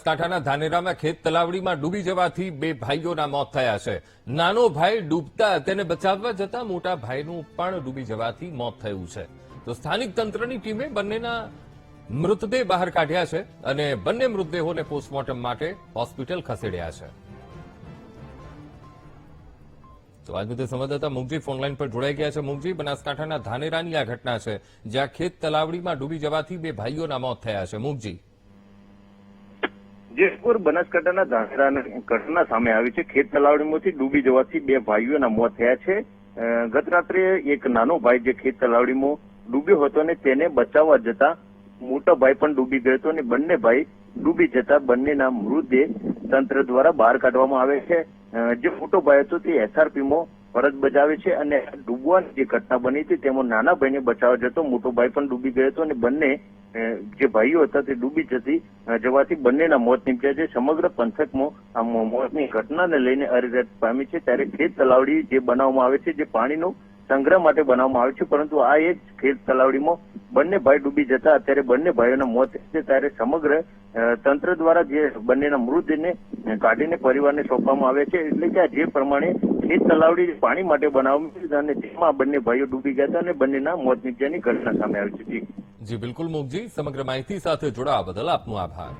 બનાસકાંઠાના ધાનેરામાં ખેત તલાવડીમાં ડૂબી જવાથી બે ભાઈઓના મોત થયા છે. નાનો ભાઈ ડૂબતા તેને બચાવવા જતા મોટા ભાઈનું પણ ડૂબી જવાથી મોત થયું છે. તો સ્થાનિક તંત્રની ટીમે બંનેના મૃતદેહ બહાર કાઢ્યા છે અને બંને મૃતદેહોને પોસ્ટમોર્ટમ માટે હોસ્પિટલ ખસેડ્યા છે. તો આજ મુદ્દે સંવાદદાતા મુગજી ફોનલાઈન પર જોડાઈ ગયા છે. મુગજી, બનાસકાંઠાના ધાનેરાની આ ઘટના છે જ્યાં ખેત તલાવડીમાં ડૂબી જવાથી બે ભાઈઓના મોત થયા છે. મુગજી, જેતપુર બનાસકાંઠાના ધાનેરાની ઘટના સામે આવી છે. ખેત તલાવડીમાંથી ડૂબી જવાથી બે ભાઈઓના મોત થયા છે. ગત રાત્રે એક નાનો ભાઈ જે ખેત તલાવડીમાં ડૂબ્યો હતો અને તેને બચાવવા જતા મોટો ભાઈ પણ ડૂબી ગયો હતો અને બંને ભાઈ ડૂબી જતા બંનેના મૃતદેહ તંત્ર દ્વારા બહાર કાઢવામાં આવે છે. જે મોટો ભાઈ હતો તે એસઆરપીમાં ફરજ બજાવે છે અને ડૂબવાની જે ઘટના બની હતી તેમાં નાના ભાઈને બચાવવા જતો મોટો ભાઈ પણ ડૂબી ગયો હતો અને બંને જે ભાઈઓ હતા તે ડૂબી જવાથી બંનેના મોત નીપજ્યા છે. સમગ્ર પંથકમાં આ મોતની ઘટનાને લઈને અરેરાટ પામી છે. ત્યારે ખેત તલાવડી જે બનાવવામાં આવે છે જે પાણીનો સંગ્રહ માટે બનાવવામાં આવે છે, પરંતુ આ એક ખેત તલાવડીમાં બંને ભાઈ ડૂબી જતા અત્યારે બંને ભાઈઓના મોત છે. ત્યારે સમગ્ર તંત્ર દ્વારા જે બંનેના મૃતદેહને કાઢીને પરિવારને સોંપવામાં આવે છે. એટલે કે જે પ્રમાણે ખેત તલાવડી પાણી માટે બનાવવામાં અને જેમાં બંને ભાઈઓ ડૂબી ગયા હતા અને બંનેના મોત નીપજ્યાની ઘટના સામે આવી છે. જી બિલકુલ મુગજી, સમગ્ર માહિતી સાથે જોડાવા બદલ આપનો આભાર.